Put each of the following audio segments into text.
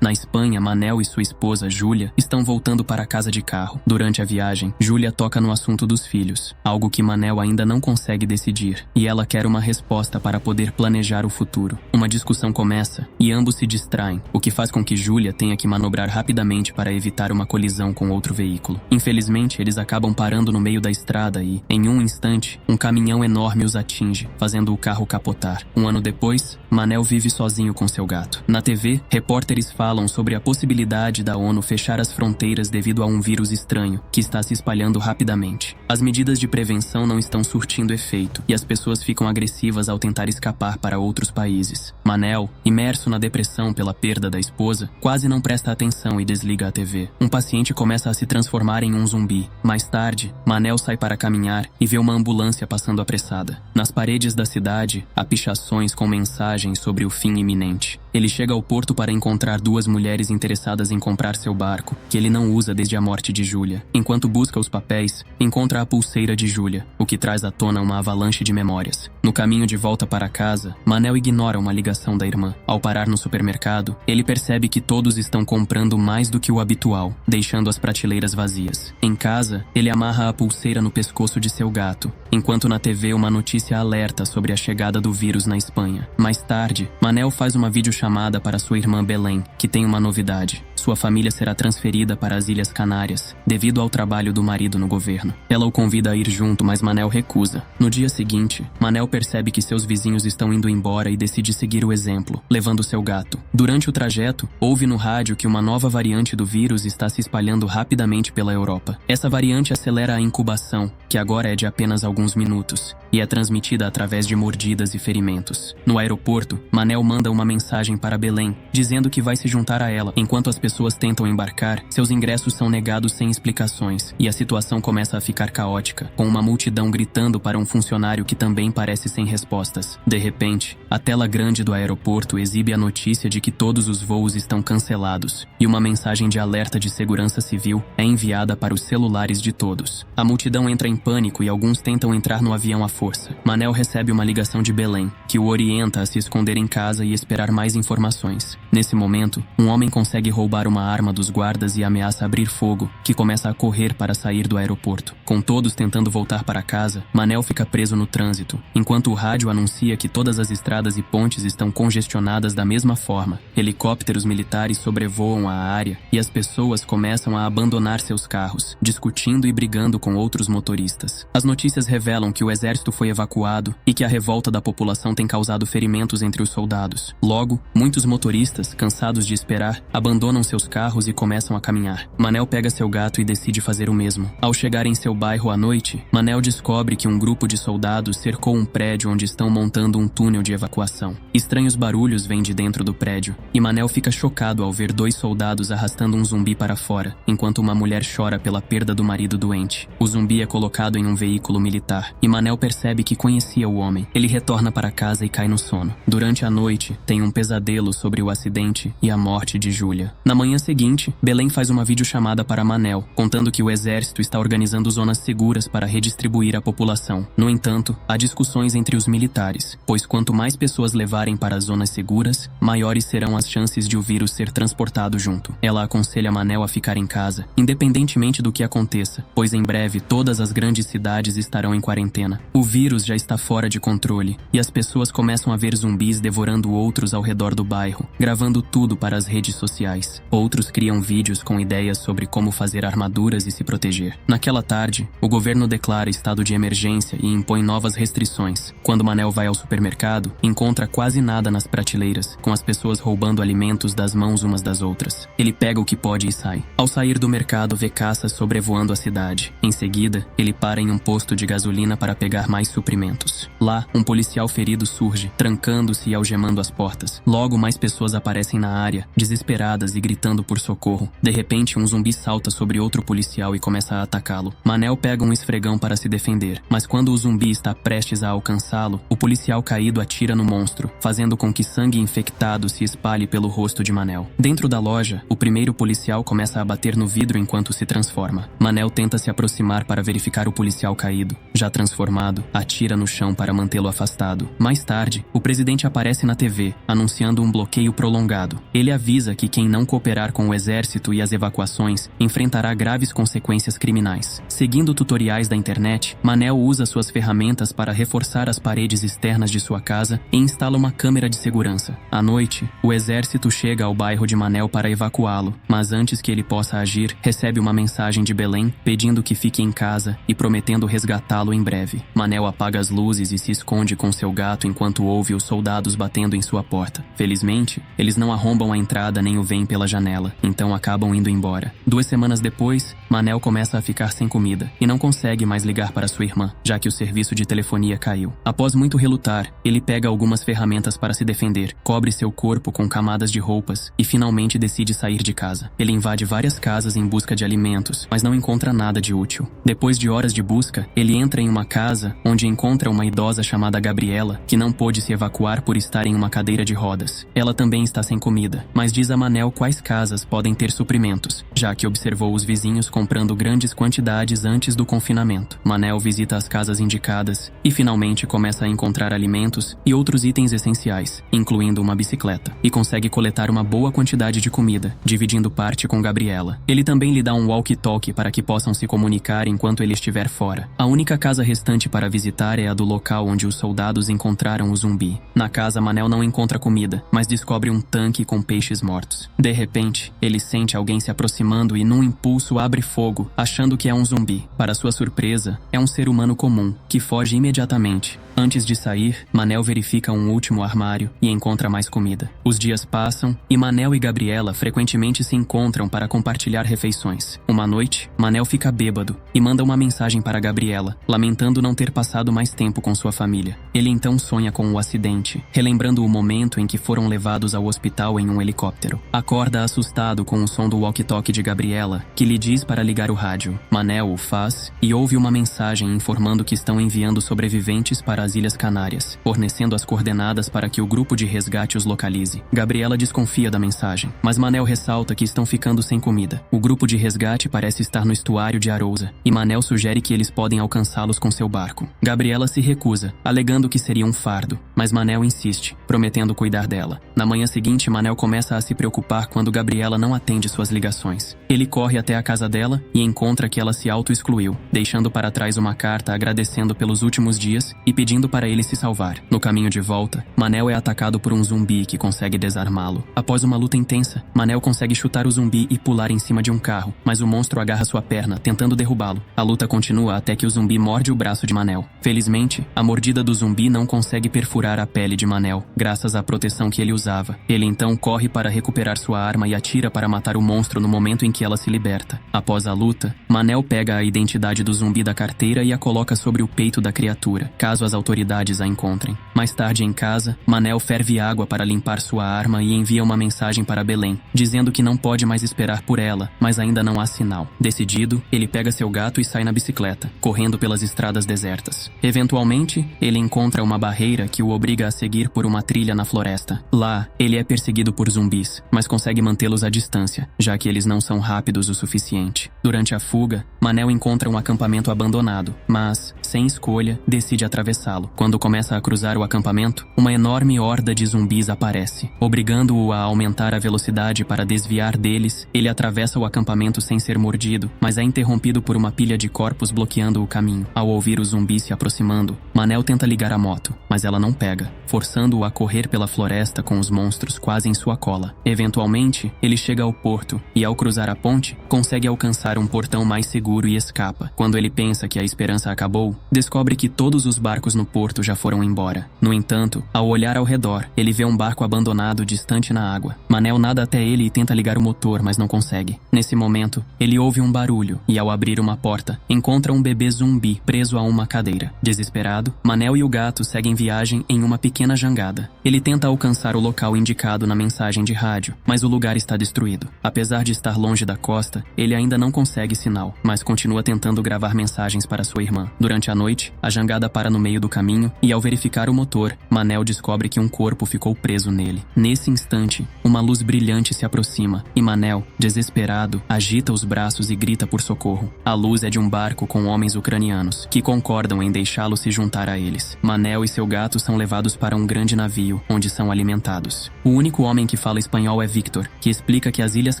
Na Espanha, Manel e sua esposa, Júlia, estão voltando para casa de carro. Durante a viagem, Júlia toca no assunto dos filhos, algo que Manel ainda não consegue decidir, e ela quer uma resposta para poder planejar o futuro. Uma discussão começa e ambos se distraem, o que faz com que Júlia tenha que manobrar rapidamente para evitar uma colisão com outro veículo. Infelizmente, eles acabam parando no meio da estrada e, em um instante, um caminhão enorme os atinge, fazendo o carro capotar. Um ano depois, Manel vive sozinho com seu gato. Na TV, repórteres falam sobre a possibilidade da ONU fechar as fronteiras devido a um vírus estranho que está se espalhando rapidamente. As medidas de prevenção não estão surtindo efeito e as pessoas ficam agressivas ao tentar escapar para outros países. Manel, imerso na depressão pela perda da esposa, quase não presta atenção e desliga a TV. Um paciente começa a se transformar em um zumbi. Mais tarde, Manel sai para caminhar e vê uma ambulância passando apressada. Nas paredes da cidade, há pichações com mensagens sobre o fim iminente. Ele chega ao porto para encontrar duas mulheres interessadas em comprar seu barco, que ele não usa desde a morte de Júlia. Enquanto busca os papéis, encontra a pulseira de Júlia, o que traz à tona uma avalanche de memórias. No caminho de volta para casa, Manel ignora uma ligação da irmã. Ao parar no supermercado, ele percebe que todos estão comprando mais do que o habitual, deixando as prateleiras vazias. Em casa, ele amarra a pulseira no pescoço de seu gato, enquanto na TV uma notícia alerta sobre a chegada do vírus na Espanha. Mais tarde, Manel faz uma videochamada para sua irmã Belém, que tem uma novidade. Sua família será transferida para as Ilhas Canárias, devido ao trabalho do marido no governo. Ela o convida a ir junto, mas Manel recusa. No dia seguinte, Manel percebe que seus vizinhos estão indo embora e decide seguir o exemplo, levando seu gato. Durante o trajeto, ouve no rádio que uma nova variante do vírus está se espalhando rapidamente pela Europa. Essa variante acelera a incubação, que agora é de apenas alguns minutos, e é transmitida através de mordidas e ferimentos. No aeroporto, Manel manda uma mensagem para Belém, dizendo que vai se juntar a ela. Enquanto as pessoas tentam embarcar, seus ingressos são negados sem explicações, e a situação começa a ficar caótica, com uma multidão gritando para um funcionário que também parece sem respostas. De repente, a tela grande do aeroporto exibe a notícia de que todos os voos estão cancelados, e uma mensagem de alerta de segurança civil é enviada para os celulares de todos. A multidão entra em pânico e alguns tentam entrar no avião à força. Manel recebe uma ligação de Belém, que o orienta a se esconder em casa e esperar mais informações. Nesse momento, um homem consegue roubar uma arma dos guardas e ameaça abrir fogo, que começa a correr para sair do aeroporto. Com todos tentando voltar para casa, Manel fica preso no trânsito, enquanto o rádio anuncia que todas as estradas e pontes estão congestionadas da mesma forma. Helicópteros militares sobrevoam a área e as pessoas começam a abandonar seus carros, discutindo e brigando com outros motoristas. As notícias revelam que o exército foi evacuado e que a revolta da população tem causado ferimentos entre os soldados. Logo, muitos motoristas, cansados de esperar, abandonam seus carros e começam a caminhar. Manel pega seu gato e decide fazer o mesmo. Ao chegar em seu bairro à noite, Manel descobre que um grupo de soldados cercou um prédio onde estão montando um túnel de evacuação. Estranhos barulhos vêm de dentro do prédio, e Manel fica chocado ao ver dois soldados arrastando um zumbi para fora, enquanto uma mulher chora pela perda do marido doente. O zumbi é colocado em um veículo militar, e Manel percebe que conhecia o homem. Ele retorna para casa e cai no sono. Durante a noite, tem um pesadelo sobre o acidente e a morte de Júlia. Na manhã seguinte, Belém faz uma videochamada para Manel, contando que o exército está organizando zonas seguras para redistribuir a população. No entanto, há discussões entre os militares, pois quanto mais pessoas levarem para as zonas seguras, maiores serão as chances de o vírus ser transportado junto. Ela aconselha Manel a ficar em casa, independentemente do que aconteça, pois em breve todas as grandes cidades estarão em quarentena. O vírus já está fora de controle, e as pessoas começam a ver zumbis devorando outros ao redor do bairro, gravando tudo para as redes sociais. Outros criam vídeos com ideias sobre como fazer armaduras e se proteger. Naquela tarde, o governo declara estado de emergência e impõe novas restrições. Quando Manel vai ao supermercado, encontra quase nada nas prateleiras, com as pessoas roubando alimentos das mãos umas das outras. Ele pega o que pode e sai. Ao sair do mercado, vê caças sobrevoando a cidade. Em seguida, ele para em um posto de gasolina para pegar mais suprimentos. Lá, um policial ferido surge, trancando-se e algemando as portas. Logo, mais pessoas aparecem na área, desesperadas e gritando por socorro. De repente, um zumbi salta sobre outro policial e começa a atacá-lo. Manel pega um esfregão para se defender, mas quando o zumbi está prestes a alcançá-lo, o policial caído atira no monstro, fazendo com que sangue infectado se espalhe pelo rosto de Manel. Dentro da loja, o primeiro policial começa a bater no vidro enquanto se transforma. Manel tenta se aproximar para verificar o policial caído. Já transformado, atira no chão para mantê-lo afastado. Mais tarde, o presidente aparece na TV, anunciando um bloqueio prolongado prolongado. Ele avisa que quem não cooperar com o exército e as evacuações enfrentará graves consequências criminais. Seguindo tutoriais da internet, Manel usa suas ferramentas para reforçar as paredes externas de sua casa e instala uma câmera de segurança. À noite, o exército chega ao bairro de Manel para evacuá-lo, mas antes que ele possa agir, recebe uma mensagem de Belém pedindo que fique em casa e prometendo resgatá-lo em breve. Manel apaga as luzes e se esconde com seu gato enquanto ouve os soldados batendo em sua porta. Felizmente, eles não arrombam a entrada nem o veem pela janela, então acabam indo embora. 2 semanas depois, Manel começa a ficar sem comida e não consegue mais ligar para sua irmã, já que o serviço de telefonia caiu. Após muito relutar, ele pega algumas ferramentas para se defender, cobre seu corpo com camadas de roupas e finalmente decide sair de casa. Ele invade várias casas em busca de alimentos, mas não encontra nada de útil. Depois de horas de busca, ele entra em uma casa onde encontra uma idosa chamada Gabriela, que não pôde se evacuar por estar em uma cadeira de rodas. Ela também está sem comida, mas diz a Manel quais casas podem ter suprimentos, já que observou os vizinhos comprando grandes quantidades antes do confinamento. Manel visita as casas indicadas e finalmente começa a encontrar alimentos e outros itens essenciais, incluindo uma bicicleta, e consegue coletar uma boa quantidade de comida, dividindo parte com Gabriela. Ele também lhe dá um walkie-talkie para que possam se comunicar enquanto ele estiver fora. A única casa restante para visitar é a do local onde os soldados encontraram o zumbi. Na casa, Manel não encontra comida, mas descobre um tanque com peixes mortos. De repente, ele sente alguém se aproximando e num impulso abre fogo, achando que é um zumbi. Para sua surpresa, é um ser humano comum, que foge imediatamente. Antes de sair, Manel verifica um último armário e encontra mais comida. Os dias passam e Manel e Gabriela frequentemente se encontram para compartilhar refeições. Uma noite, Manel fica bêbado e manda uma mensagem para Gabriela, lamentando não ter passado mais tempo com sua família. Ele então sonha com o acidente, relembrando o momento em que foram levados ao hospital em um helicóptero. Acorda assustado com o som do walkie-talkie de Gabriela, que lhe diz para ligar o rádio. Manel o faz e ouve uma mensagem informando que estão enviando sobreviventes para as Ilhas Canárias, fornecendo as coordenadas para que o grupo de resgate os localize. Gabriela desconfia da mensagem, mas Manel ressalta que estão ficando sem comida. O grupo de resgate parece estar no estuário de Arousa, e Manel sugere que eles podem alcançá-los com seu barco. Gabriela se recusa, alegando que seria um fardo, mas Manel insiste, prometendo cuidar dela. Na manhã seguinte, Manel começa a se preocupar quando Gabriela não atende suas ligações. Ele corre até a casa dela e encontra que ela se auto-excluiu, deixando para trás uma carta agradecendo pelos últimos dias e pedindo para ele se salvar. No caminho de volta, Manel é atacado por um zumbi que consegue desarmá-lo. Após uma luta intensa, Manel consegue chutar o zumbi e pular em cima de um carro, mas o monstro agarra sua perna, tentando derrubá-lo. A luta continua até que o zumbi morde o braço de Manel. Felizmente, a mordida do zumbi não consegue perfurar a pele de Manel, graças à proteção que ele usava. Ele então corre para recuperar sua arma e atira para matar o monstro no momento em que ela se liberta. Após a luta, Manel pega a identidade do zumbi da carteira e a coloca sobre o peito da criatura, caso as autoridades a encontrem. Mais tarde em casa, Manel ferve água para limpar sua arma e envia uma mensagem para Belém, dizendo que não pode mais esperar por ela, mas ainda não há sinal. Decidido, ele pega seu gato e sai na bicicleta, correndo pelas estradas desertas. Eventualmente, ele encontra uma barreira que o obriga a seguir por uma trilha na floresta. Lá, ele é perseguido por zumbis, mas consegue mantê-los à distância, já que eles não são rápidos o suficiente. Durante a fuga, Manel encontra um acampamento abandonado, mas, sem escolha, decide atravessá-lo. Quando começa a cruzar o acampamento, uma enorme horda de zumbis aparece. Obrigando-o a aumentar a velocidade para desviar deles, ele atravessa o acampamento sem ser mordido, mas é interrompido por uma pilha de corpos bloqueando o caminho. Ao ouvir os zumbis se aproximando, Manel tenta ligar a moto, mas ela não pega, forçando-o a correr pela floresta com os monstros quase em sua cola. Eventualmente, ele chega ao porto e, ao cruzar a ponte, consegue alcançar um portão mais seguro e escapa. Quando ele pensa que a esperança acabou, descobre que todos os barcos no porto já foram embora. No entanto, ao olhar ao redor, ele vê um barco abandonado distante na água. Manel nada até ele e tenta ligar o motor, mas não consegue. Nesse momento, ele ouve um barulho e, ao abrir uma porta, encontra um bebê zumbi preso a uma cadeira. Desesperado, Manel e o gato seguem viagem em uma pequena jangada. Ele tenta alcançar o local indicado na mensagem de rádio, mas o lugar está destruído. Apesar de estar longe da costa, ele ainda ainda não consegue sinal, mas continua tentando gravar mensagens para sua irmã. Durante a noite, a jangada para no meio do caminho e, ao verificar o motor, Manel descobre que um corpo ficou preso nele. Nesse instante, uma luz brilhante se aproxima e Manel, desesperado, agita os braços e grita por socorro. A luz é de um barco com homens ucranianos, que concordam em deixá-lo se juntar a eles. Manel e seu gato são levados para um grande navio, onde são alimentados. O único homem que fala espanhol é Victor, que explica que as Ilhas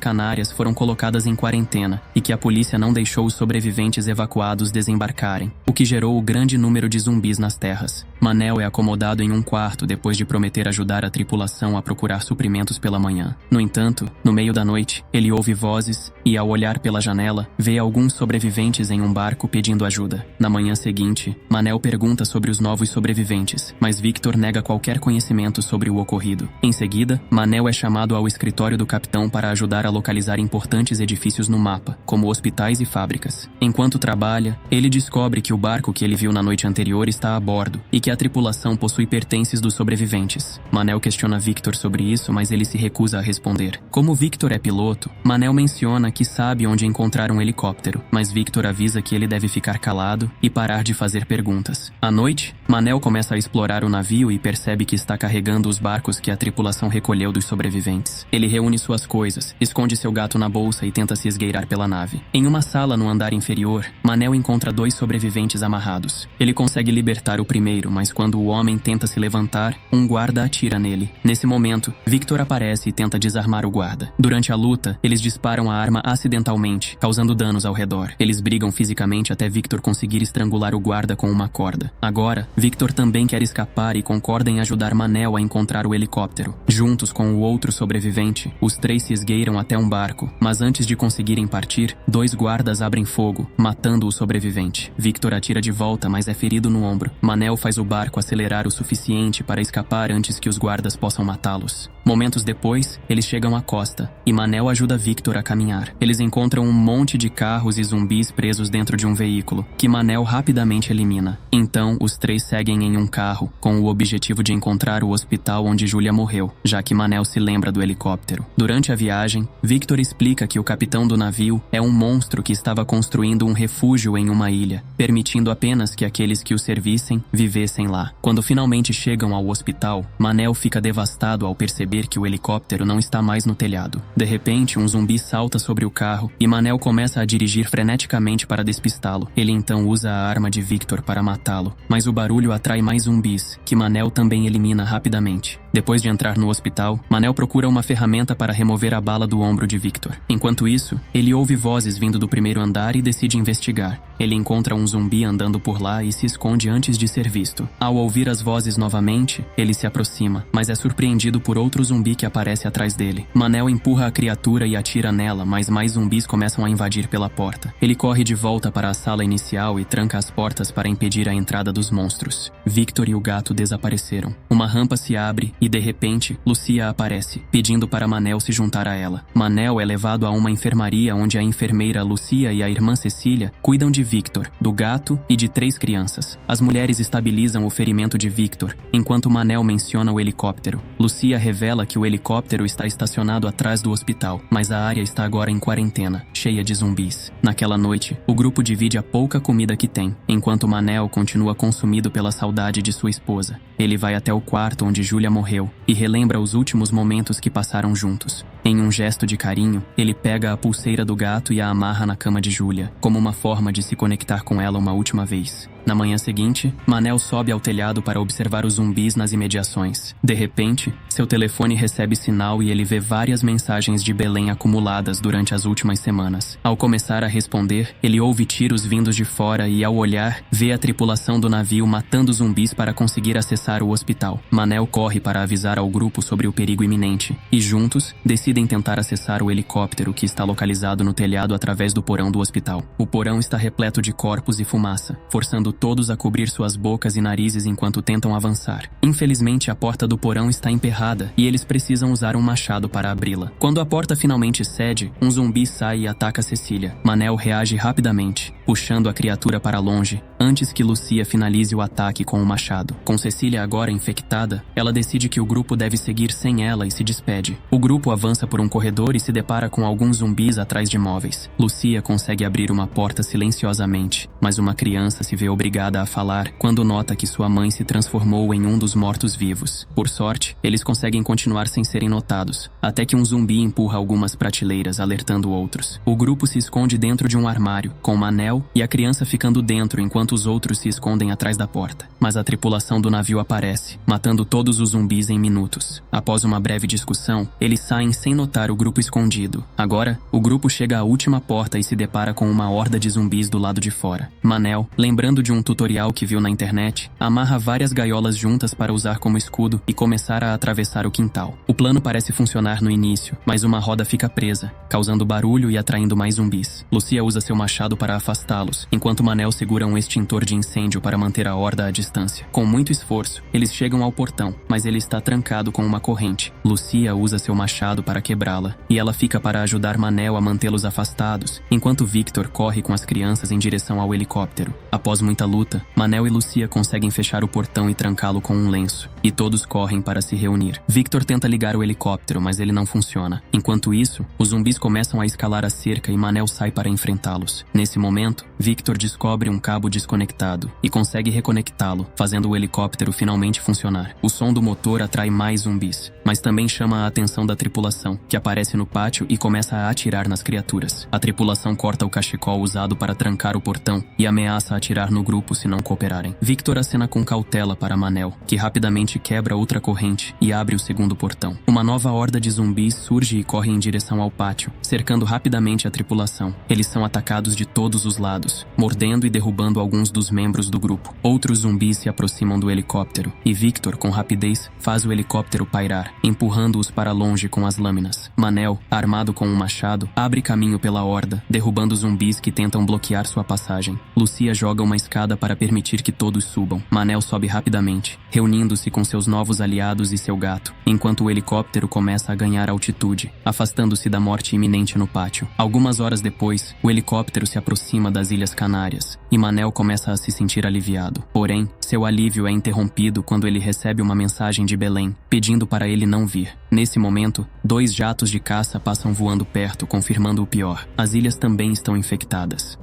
Canárias foram colocadas em quarentena e que a polícia não deixou os sobreviventes evacuados desembarcarem, o que gerou o grande número de zumbis nas terras. Manel é acomodado em um quarto depois de prometer ajudar a tripulação a procurar suprimentos pela manhã. No entanto, no meio da noite, ele ouve vozes e, ao olhar pela janela, vê alguns sobreviventes em um barco pedindo ajuda. Na manhã seguinte, Manel pergunta sobre os novos sobreviventes, mas Victor nega qualquer conhecimento sobre o ocorrido. Em seguida, Manel é chamado ao escritório do capitão para ajudar a localizar importantes edifícios no mapa, como hospitais e fábricas. Enquanto trabalha, ele descobre que o barco que ele viu na noite anterior está a bordo e que a tripulação possui pertences dos sobreviventes. Manel questiona Victor sobre isso, mas ele se recusa a responder. Como Victor é piloto, Manel menciona que sabe onde encontrar um helicóptero, mas Victor avisa que ele deve ficar calado e parar de fazer perguntas. À noite, Manel começa a explorar o navio e percebe que está carregando os barcos que a tripulação recolheu dos sobreviventes. Ele reúne suas coisas, esconde seu gato na bolsa e tenta se esgueirar pela nave. Em uma sala no andar inferior, Manel encontra 2 sobreviventes amarrados. Ele consegue libertar o primeiro, mas quando o homem tenta se levantar, um guarda atira nele. Nesse momento, Victor aparece e tenta desarmar o guarda. Durante a luta, eles disparam a arma acidentalmente, causando danos ao redor. Eles brigam fisicamente até Victor conseguir estrangular o guarda com uma corda. Agora, Victor também quer escapar e concorda em ajudar Manel a encontrar o helicóptero. Juntos com o outro sobrevivente, os 3 se esgueiram até um barco, mas antes de conseguirem partir, 2 guardas abrem fogo, matando o sobrevivente. Victor atira de volta, mas é ferido no ombro. Manel faz o barco acelerar o suficiente para escapar antes que os guardas possam matá-los. Momentos depois, eles chegam à costa, e Manel ajuda Victor a caminhar. Eles encontram um monte de carros e zumbis presos dentro de um veículo, que Manel rapidamente elimina. Então, os 3 seguem em um carro, com o objetivo de encontrar o hospital onde Julia morreu, já que Manel se lembra do helicóptero. Durante a viagem, Victor explica que o capitão do navio é um monstro que estava construindo um refúgio em uma ilha, permitindo apenas que aqueles que o servissem vivessem lá. Quando finalmente chegam ao hospital, Manel fica devastado ao perceber que o helicóptero não está mais no telhado. De repente, um zumbi salta sobre o carro e Manel começa a dirigir freneticamente para despistá-lo. Ele então usa a arma de Victor para matá-lo, mas o barulho atrai mais zumbis, que Manel também elimina rapidamente. Depois de entrar no hospital, Manel procura uma ferramenta para remover a bala do ombro de Victor. Enquanto isso, ele ouve vozes vindo do primeiro andar e decide investigar. Ele encontra um zumbi andando por lá e se esconde antes de ser visto. Ao ouvir as vozes novamente, ele se aproxima, mas é surpreendido por outro zumbi que aparece atrás dele. Manel empurra a criatura e atira nela, mas mais zumbis começam a invadir pela porta. Ele corre de volta para a sala inicial e tranca as portas para impedir a entrada dos monstros. Victor e o gato desapareceram. Uma rampa se abre e, de repente, Lucia aparece, pedindo para Manel se juntar a ela. Manel é levado a uma enfermaria onde a enfermeira Lucia e a irmã Cecília cuidam de Victor, do gato e de 3 crianças. As mulheres estabilizam o ferimento de Victor, enquanto Manel menciona o helicóptero. Lucia revela que o helicóptero está estacionado atrás do hospital, mas a área está agora em quarentena, cheia de zumbis. Naquela noite, o grupo divide a pouca comida que tem, enquanto Manel continua consumido pela saudade de sua esposa. Ele vai até o quarto onde Julia morreu e relembra os últimos momentos que passaram juntos. Em um gesto de carinho, ele pega a pulseira do gato e a amarra na cama de Julia, como uma forma de se conectar com ela uma última vez. Na manhã seguinte, Manel sobe ao telhado para observar os zumbis nas imediações. De repente, seu telefone recebe sinal e ele vê várias mensagens de Belém acumuladas durante as últimas semanas. Ao começar a responder, ele ouve tiros vindos de fora e, ao olhar, vê a tripulação do navio matando zumbis para conseguir acessar o hospital. Manel corre para avisar ao grupo sobre o perigo iminente, e juntos, decidem tentar acessar o helicóptero que está localizado no telhado através do porão do hospital. O porão está repleto de corpos e fumaça, forçando todos a cobrir suas bocas e narizes enquanto tentam avançar. Infelizmente, a porta do porão está emperrada e eles precisam usar um machado para abri-la. Quando a porta finalmente cede, um zumbi sai e ataca Cecília. Manel reage rapidamente, puxando a criatura para longe, antes que Lucia finalize o ataque com o machado. Com Cecília agora infectada, ela decide que o grupo deve seguir sem ela e se despede. O grupo avança por um corredor e se depara com alguns zumbis atrás de móveis. Lucia consegue abrir uma porta silenciosamente, mas uma criança se vê obrigada a falar quando nota que sua mãe se transformou em um dos mortos-vivos. Por sorte, eles conseguem continuar sem serem notados, até que um zumbi empurra algumas prateleiras, alertando outros. O grupo se esconde dentro de um armário, com Manel e a criança ficando dentro enquanto os outros se escondem atrás da porta. Mas a tripulação do navio aparece, matando todos os zumbis em minutos. Após uma breve discussão, eles saem sem notar o grupo escondido. Agora, o grupo chega à última porta e se depara com uma horda de zumbis do lado de fora. Manel, lembrando de um tutorial que viu na internet, amarra várias gaiolas juntas para usar como escudo e começar a atravessar o quintal. O plano parece funcionar no início, mas uma roda fica presa, causando barulho e atraindo mais zumbis. Lucia usa seu machado para afastá-los, enquanto Manel segura um extintor de incêndio para manter a horda à distância. Com muito esforço, eles chegam ao portão, mas ele está trancado com uma corrente. Lucia usa seu machado para quebrá-la, e ela fica para ajudar Manel a mantê-los afastados, enquanto Victor corre com as crianças em direção ao helicóptero. Após muita luta, Manel e Lucia conseguem fechar o portão e trancá-lo com um lenço, e todos correm para se reunir. Victor tenta ligar o helicóptero, mas ele não funciona. Enquanto isso, os zumbis começam a escalar a cerca e Manel sai para enfrentá-los. Nesse momento, Victor descobre um cabo desconectado e consegue reconectá-lo, fazendo o helicóptero finalmente funcionar. O som do motor atrai mais zumbis, mas também chama a atenção da tripulação, que aparece no pátio e começa a atirar nas criaturas. A tripulação corta o cachecol usado para trancar o portão e ameaça atirar no grupo se não cooperarem. Victor acena com cautela para Manel, que rapidamente quebra outra corrente e abre o segundo portão. Uma nova horda de zumbis surge e corre em direção ao pátio, cercando rapidamente a tripulação. Eles são atacados de todos os lados, mordendo e derrubando alguns dos membros do grupo. Outros zumbis se aproximam do helicóptero, e Victor, com rapidez, faz o helicóptero pairar, empurrando-os para longe com as lâminas. Manel, armado com um machado, abre caminho pela horda, derrubando zumbis que tentam bloquear sua passagem. Lucia joga uma escada para permitir que todos subam. Manel sobe rapidamente, reunindo-se com seus novos aliados e seu gato, enquanto o helicóptero começa a ganhar altitude, afastando-se da morte iminente no pátio. Algumas horas depois, o helicóptero se aproxima das Ilhas Canárias, e Manel começa a se sentir aliviado. Porém, seu alívio é interrompido quando ele recebe uma mensagem de Belém, pedindo para ele não vir. Nesse momento, 2 jatos de caça passam voando perto, confirmando o pior. As ilhas também estão infectadas.